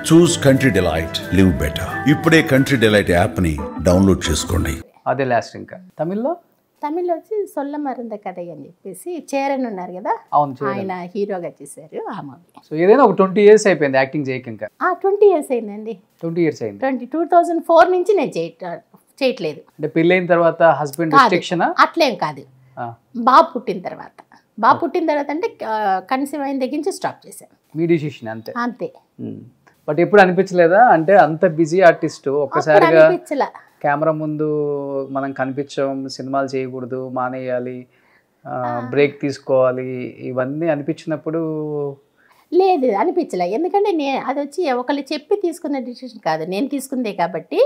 చూస్ country delight, live better. ఇప్పుడే country delight app ని download చేసుకోండి. అదే లాస్ట్. ఇంకా తమిళ్లో వచ్చి సొల్ల మరుంద కథ అని చెప్పేసి చేరన్ ఉన్నారు కదా, ఆయన హీరోగా చేశారు ఆ మూవీ. సో ఏదైనా ఒక 20 years అయిపోయింది యాక్టింగ్ చేయక. ఇంకా 20 years అయిందండి. 20 years అయింది. 2004 నుంచి నేను చేయట్లేదు. అంటే పెళ్ళైన తర్వాత హస్బెండ్ రిస్ట్రిక్షన్ అట్లేం కాదు, బాబు పుట్టిన తర్వాత అంటే కన్సీవ్ అయిన దగ్గర నుంచి స్టాప్ చేశాను. మీ డిసిషన్ అంతే. అంతే. బట్ ఎప్పుడు అనిపించలేదా అంటే అంత బిజీ ఆర్టిస్ట్ ఒక్కసారిగా కెమెరా ముందు మనం కనిపించాం, సినిమాలు చేయకూడదు, మానేయాలి, బ్రేక్ తీసుకోవాలి, ఇవన్నీ అనిపించినప్పుడు? లేదు, అనిపించలే. ఎందుకంటే అది వచ్చి ఒకళ్ళు చెప్పి తీసుకున్న డిసిషన్ కాదు, నేను తీసుకుందే కాబట్టి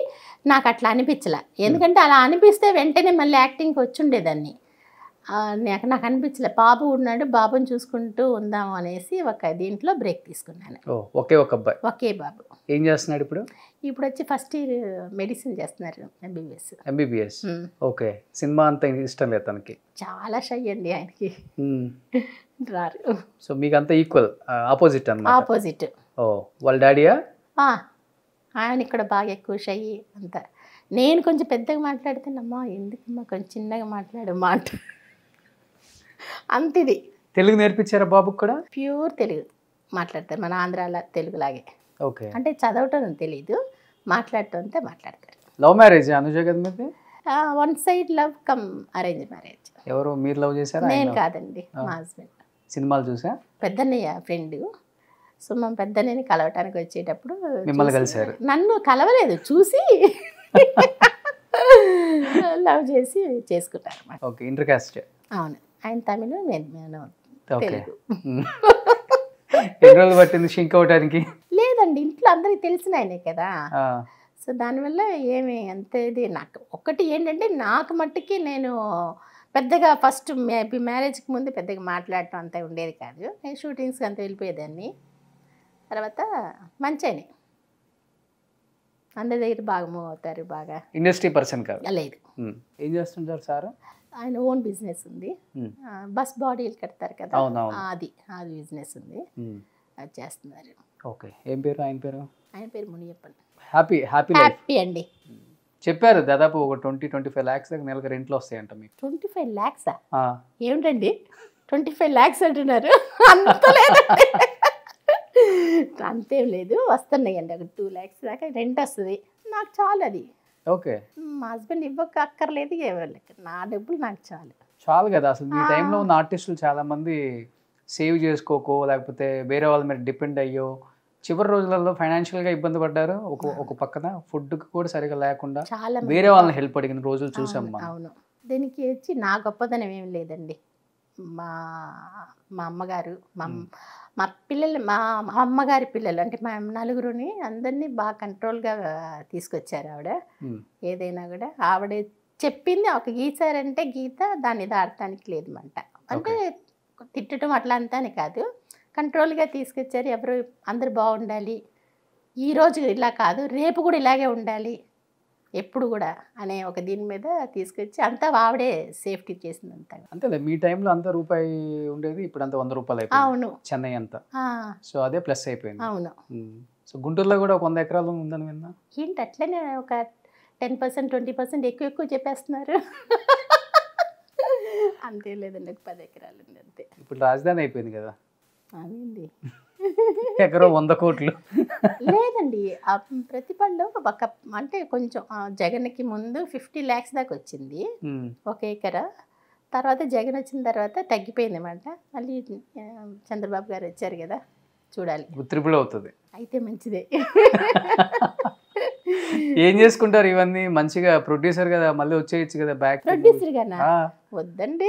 నాకు అట్లా అనిపించలే. ఎందుకంటే అలా అనిపిస్తే వెంటనే మళ్ళీ యాక్టింగ్కి వచ్చి ఉండేదాన్ని. నాకు అనిపించలే. బాబు ఉన్నాడు, బాబుని చూసుకుంటూ ఉందాము అనేసి ఒక దీంట్లో బ్రేక్ తీసుకున్నాను. ఒకే ఒక అబ్బాయి, ఒకే బాబు. ఏం చేస్తున్నాడు ఇప్పుడు? ఇప్పుడు వచ్చి ఫస్ట్ ఇయర్ మెడిసిన్ చేస్తున్నారు, ఎంబీబీఎస్. ఓకే. సినిమా అంత ఇష్టం లేదు తనకి, చాలా షై అండి ఆయనకి, రారు. సో మీకు అంతా ఈక్వల్, ఆపోజిట్ అన్నమాట. ఆపోజిట్. వాళ్ళ డాడీయా? ఆయన ఇక్కడ బాగా ఎక్కువ షై అంతా. నేను కొంచెం పెద్దగా మాట్లాడితేనమ్మా ఎందుకమ్మా కొంచెం చిన్నగా మాట్లాడు మాట అంతిది. తెలుగు నేర్పించారా బాబుకి కూడా? ప్యూర్ తెలుగు మాట్లాడతారు, మన ఆంధ్రాలో తెలుగులాగే. ఓకే. అంటే చదవటం తెలీదు, మాట్లాడటం అంతా మాట్లాడతారు. లవ్ మ్యారేజ్ అనుజ కదా మీది? One side love come arrange marriage. ఎవరు, మీరు లవ్ చేశారా? నేను కాదండి, మా హస్బెండ్. సినిమాలు చూసా? పెద్దన్నయ్య ఫ్రెండ్. సో మా పెద్దన్నయ్యని కలవటానికి వచ్చేటప్పుడు మిమ్మల్ని కలిశారు? నన్ను కలవలేదు, చూసి లవ్ చేసి చేసుకుంటారు. ఓకే. Inter caste? అవును. ఆయన తమిళ, నేను తెలుగు. ఎన్ని రోజులు పట్టింది షింక్ అవడానికి? లేదండి, ఇంట్లో అందరికి తెలిసిన ఆయనే కదా. సో దానివల్ల ఏమి అంత ఇది. నాకు ఒక్కటి ఏంటంటే నాకు మట్టుకి నేను పెద్దగా ఫస్ట్ మ్యారేజ్కి ముందు పెద్దగా మాట్లాడటం అంత ఉండేది కాదు. నేను షూటింగ్స్కి అంత వెళ్ళిపోయేదాన్ని. తర్వాత మంచిగానే అందరి దగ్గర బాగా మూవ్ అవుతారు. బాగా ఇండస్ట్రీ పర్సన్ కాదు? లేదు. ఏం చేస్తుంటారు సార్? ఆయన ఓన్ బిజినెస్ ఉంది, బస్ బాడీలు కడతారు కదా, అది బిజినెస్ ఉంది, అది చేస్తున్నారు. ఓకే. ఏం పేరు ఆయన పేరు? ఆయన పేరు మునియప్పన్. హ్యాపీ అండి. చెప్పారు దాదాపు ఒక 20-25 lakhs దాకా నెలకు రెంట్లు వస్తాయంట మీకు. 25 lakhs? ఏమిటండి 25 lakhs అంటున్నారు? అంతేం లేదు, వస్తున్నాయండి. ఒక 2 lakhs దాకా రెంట్ వస్తుంది. నాకు చాలు అది. ఓకే. మా హస్బెండ్ ఇవ్వక అక్కర్లేదు, నా డబ్బులు నాకు చాలు కదా. అసలు ఈ టైంలో ఉన్న ఆర్టిస్టులు చాలా మంది సేవ్ చేసుకోకో, లేకపోతే వేరే వాళ్ళ మీద డిపెండ్ అయ్యో చివరి రోజులలో ఫైనాన్షియల్గా ఇబ్బంది పడ్డారు. ఒక పక్కన ఫుడ్కి కూడా సరిగా లేకుండా వేరే వాళ్ళని హెల్ప్ అడిగిన రోజులు చూసాం. అవును. దీనికి వచ్చి నా గొప్పదనం ఏం లేదండి. మా అమ్మగారు, మా పిల్లలు, మా అమ్మగారి పిల్లలు అంటే మా నలుగురుని అందరినీ బాగా కంట్రోల్గా తీసుకొచ్చారు ఆవిడ. ఏదైనా కూడా ఆవిడ చెప్పింది ఒక గీసారంటే గీత, దాన్ని దాటడానికి లేదు మంట. అంటే తిట్టడం అట్లా అంతానే కాదు, కంట్రోల్గా తీసుకొచ్చారు. అందరు బాగుండాలి, ఈరోజు ఇలా కాదు రేపు కూడా ఇలాగే ఉండాలి ఎప్పుడు కూడా అనే ఒక దీని మీద తీసుకొచ్చి అంతా ఆవిడే సేఫ్టీ చేసింది అంతా. అంతేలే. మీ టైంలో అంత రూపాయి ఉండేది, ఇప్పుడు అంత 100 రూపాయలు అయిపోయింది. అవును. చెన్నై అంతా. సో అదే ప్లస్ అయిపోయింది. అవును. సో గుంటూరులో కూడా ఒక 100 ఎకరాలు ఉందని విన్నా. ఏంటి అట్లనే ఒక 10%, 20% ఎక్కువ చెప్పేస్తున్నారు. అంతే లేదండి, ఒక 10 ఎకరాలు ఉంది అంతే. ఇప్పుడు రాజధాని అయిపోయింది కదా. అదేండి, ఎకరం 100 కోట్లు లేదండి. ప్రతిభలో ఒక అంటే కొంచెం జగన్కి ముందు 50 lakhs దాకా వచ్చింది ఒక ఎకరా. తర్వాత జగన్ వచ్చిన తర్వాత తగ్గిపోయింది అన్నమాట. మళ్ళీ చంద్రబాబు గారు వచ్చారు కదా, చూడాలి. ట్రిపుల్ అవుతుంది అయితే మంచిదే. ఏం చేసుకుంటారు ఇవన్నీ? మంచిగా ప్రొడ్యూసర్ కదా, మళ్ళీ వచ్చేయచ్చు కదా బ్యాక్. ప్రొడ్యూసర్ గానా? వద్దండి,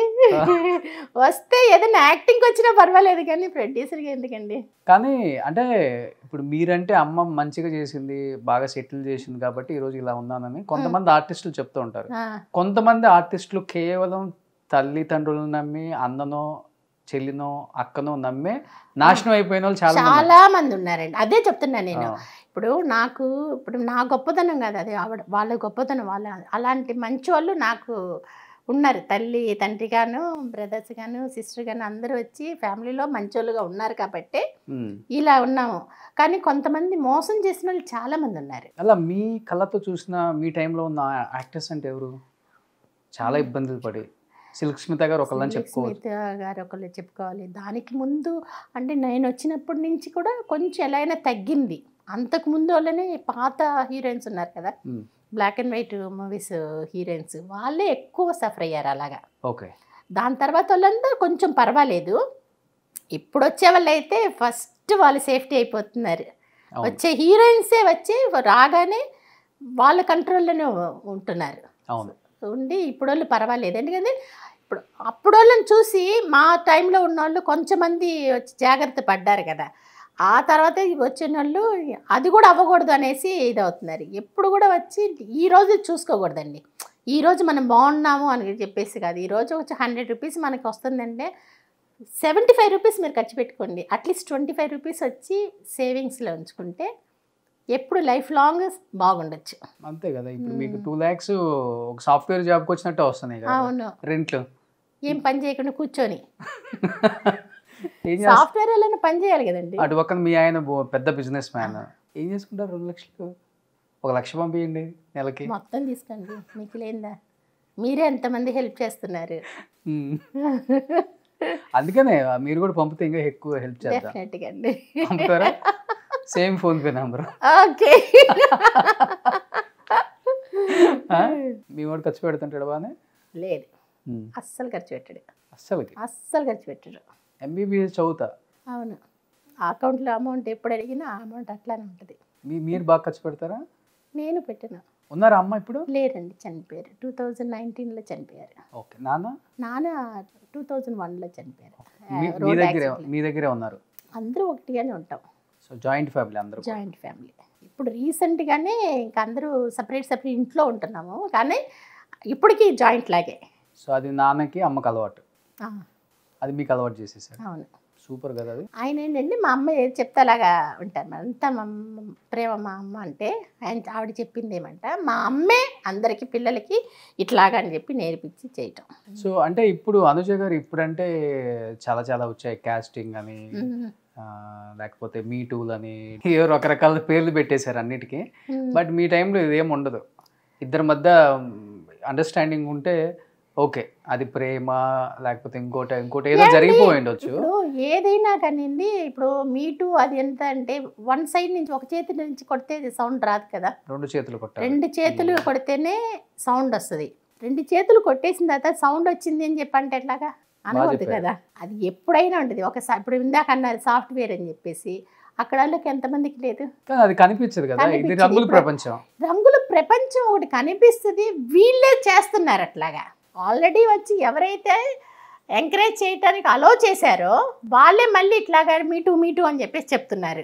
వస్తే ఏదైనా యాక్టింగ్ వచ్చినా పర్వాలేదు కానీ ప్రొడ్యూసర్గా ఎందుకండి. కానీ అంటే ఇప్పుడు మీరంటే అమ్మ మంచిగా చేసింది, బాగా సెటిల్ చేసింది కాబట్టి ఈరోజు ఇలా ఉన్నానని కొంతమంది ఆర్టిస్టులు చెప్తూ ఉంటారు. కొంతమంది ఆర్టిస్టులు కేవలం తల్లిదండ్రులను నమ్మి, అన్ననో చెల్లినో అక్కనో నమ్మే నాశనం అయిపోయిన వాళ్ళు చాలా మంది ఉన్నారండి. అదే చెప్తున్నా నేను. ఇప్పుడు నా గొప్పతనం కాదు అది, వాళ్ళ గొప్పతనం. అలాంటి మంచి వాళ్ళు నాకు ఉన్నారు, తల్లి తండ్రి గాను, బ్రదర్స్ గాను, సిస్టర్ గాను అందరూ వచ్చి ఫ్యామిలీలో మంచోళ్ళుగా ఉన్నారు కాబట్టి ఇలా ఉన్నాము. కానీ కొంతమంది మోసం చేసిన వాళ్ళు చాలా మంది ఉన్నారు. అలా మీ కళ్ళతో చూసిన మీ టైంలో ఉన్న యాక్టర్స్ అంటే ఎవరు చాలా ఇబ్బందులు పడి? సిల్క్ స్మిత గారు ఒకళ్ళని చెప్పుకోవాలి. స్మిత గారు ఒకళ్ళు చెప్పుకోవాలి. దానికి ముందు అంటే నేను వచ్చినప్పటి నుంచి కూడా కొంచెం ఎలా అయినా తగ్గింది. అంతకు ముందు వాళ్ళనే పాత హీరోయిన్స్ ఉన్నారు కదా, black and white movies heroines, వాళ్ళే ఎక్కువ సఫర్ అయ్యారు అలాగా. ఓకే. దాని తర్వాత వాళ్ళందరూ కొంచెం పర్వాలేదు. ఇప్పుడు వచ్చే వాళ్ళు అయితే ఫస్ట్ వాళ్ళు సేఫ్టీ అయిపోతున్నారు. వచ్చే హీరోయిన్సే వచ్చి రాగానే వాళ్ళ కంట్రోల్లోనే ఉంటున్నారు. అవును. ఉండి ఇప్పుడు వాళ్ళు పర్వాలేదు. ఎందుకంటే ఇప్పుడు అప్పుడు వాళ్ళని చూసి మా టైంలో ఉన్న వాళ్ళు కొంచెమంది వచ్చి జాగ్రత్త పడ్డారు కదా, ఆ తర్వాత వచ్చిన వాళ్ళు అది కూడా అవ్వకూడదు అనేసి ఇది అవుతున్నారు. ఎప్పుడు కూడా వచ్చి ఈరోజు చూసుకోకూడదండి. ఈరోజు మనం బాగున్నాము అని చెప్పేసి కాదు. ఈరోజు వచ్చి 100 రూపీస్ మనకి వస్తుందంటే 75 రూపీస్ మీరు ఖర్చు పెట్టుకోండి. అట్లీస్ట్ 25 రూపీస్ వచ్చి సేవింగ్స్లో ఉంచుకుంటే ఎప్పుడు లైఫ్ లాంగ్ బాగుండొచ్చు. అంతే కదా. ఇప్పుడు మీకు 2 lakhs ఒక సాఫ్ట్వేర్ జాబ్కి వచ్చినట్టే వస్తున్నాయి కదా. అవును. రెంట్లు ఏం పని చేయకుండా కూర్చొని సాఫ్ట్వేర్ వాళ్ళని పని చేయాలి కదండి. అటు పక్కన మీ ఆయన పెద్ద బిజినెస్ మ్యాన్, ఏం చేసుకుంటారు? 2 లక్షలు 1 లక్ష పంపించండి నెలకి. మొత్తం తీసుకోండి, మీకు లేదా? మీరే ఎంతమంది హెల్ప్ చేస్తున్నారు. అందుకనే మీరు కూడా పంపితే ఇంకా ఎక్కువ హెల్ప్ చేద్దాం. డెఫినెట్గా అండి. పంపుతారా? Same PhonePe number. Okay. మీ వాడు ఖర్చు పెడుతుంటాడు బాగానే? లేదు, అస్సలు ఖర్చు పెట్టాడు. అస్సలు ఖర్చు పెట్టాడు. MBBS చదువుతా. అవును. అకౌంట్లో అమౌంట్ ఎప్పుడు అడిగినా ఆ అమౌంట్ అట్లానే ఉంటుంది. మీరు బాగా ఖర్చు పెడతారా? నేను పెట్టినా. ఉన్నారా అమ్మ ఇప్పుడు? లేరండి, చనిపోయారు. 2019లో చనిపోయారు. ఓకే. నాన్న 2001లో చనిపోయారు. మీ దగ్గరే ఉన్నారు? అందరూ ఒకటిగానే ఉంటాం. సో జాయింట్ ఫ్యామిలీ అందరూ? Joint family. ఇప్పుడు రీసెంట్గానే ఇంకా అందరూ సపరేట్ ఇంట్లో ఉంటున్నాము, కానీ ఇప్పటికీ జాయింట్ లాగే. సో అది నాన్నకి అమ్మకి అలవాటు, అది మీకు అలవాటు చేసేసారు. అవును. సూపర్ కదా. అది ఆయన ఏంటండి, మా అమ్మ ఏది చెప్తే అలాగా ఉంటారు. అంతా మా ప్రేమ. మా అమ్మ అంటే ఆవిడ చెప్పింది ఏమంట, మా అమ్మే అందరికి పిల్లలకి ఇట్లాగా అని చెప్పి నేర్పించి చేయటం. సో అంటే ఇప్పుడు అనుజ గారు ఇప్పుడంటే చాలా చాలా వచ్చాయి, కాస్టింగ్ అని లేకపోతే మీ టూల్ అని రకరకాల పేర్లు పెట్టేశారు అన్నిటికీ. బట్ మీ టైంలో ఇదేం ఉండదు. ఇద్దరి మధ్య అండర్స్టాండింగ్ ఉంటే ఓకే, అది ప్రేమ లేకపోతే ఇంకోటి ఏదో జరిగిపోయి ఉండొచ్చు. ఇప్పుడు ఏదైనా కానివ్వండి, ఇప్పుడు మీ టూ అది ఎంత అంటే వన్ సైడ్ నుంచి ఒక చేతి నుంచి కొడితే సౌండ్ రాదు కదా, 2 చేతులు కొట్టాలి. 2 చేతులు కొడితేనే సౌండ్ వస్తుంది. 2 చేతులు కొట్టేసిన తర్వాత సౌండ్ వచ్చింది అని చెప్పంటే ఎట్లాగా అనవద్దు కదా. అది ఎప్పుడైనా ఉంటుంది. ఒకసారి ఇప్పుడు ఇందాక అన్నారు సాఫ్ట్వేర్ అని చెప్పేసి, అక్కడ వాళ్ళకి ఎంతమందికి లేదు, అది కనిపించదు కదా. ఇది రంగుల ప్రపంచం. రంగుల ప్రపంచం ఒకటి కనిపిస్తుంది, వీళ్ళే చేస్తున్నారు అట్లాగా. ఆల్రెడీ వచ్చి ఎవరైతే ఎంకరేజ్ చేయడానికి అలో చేశారో వాళ్ళే మళ్ళీ ఇట్లాగా మీటూ అని చెప్పేసి చెప్తున్నారు.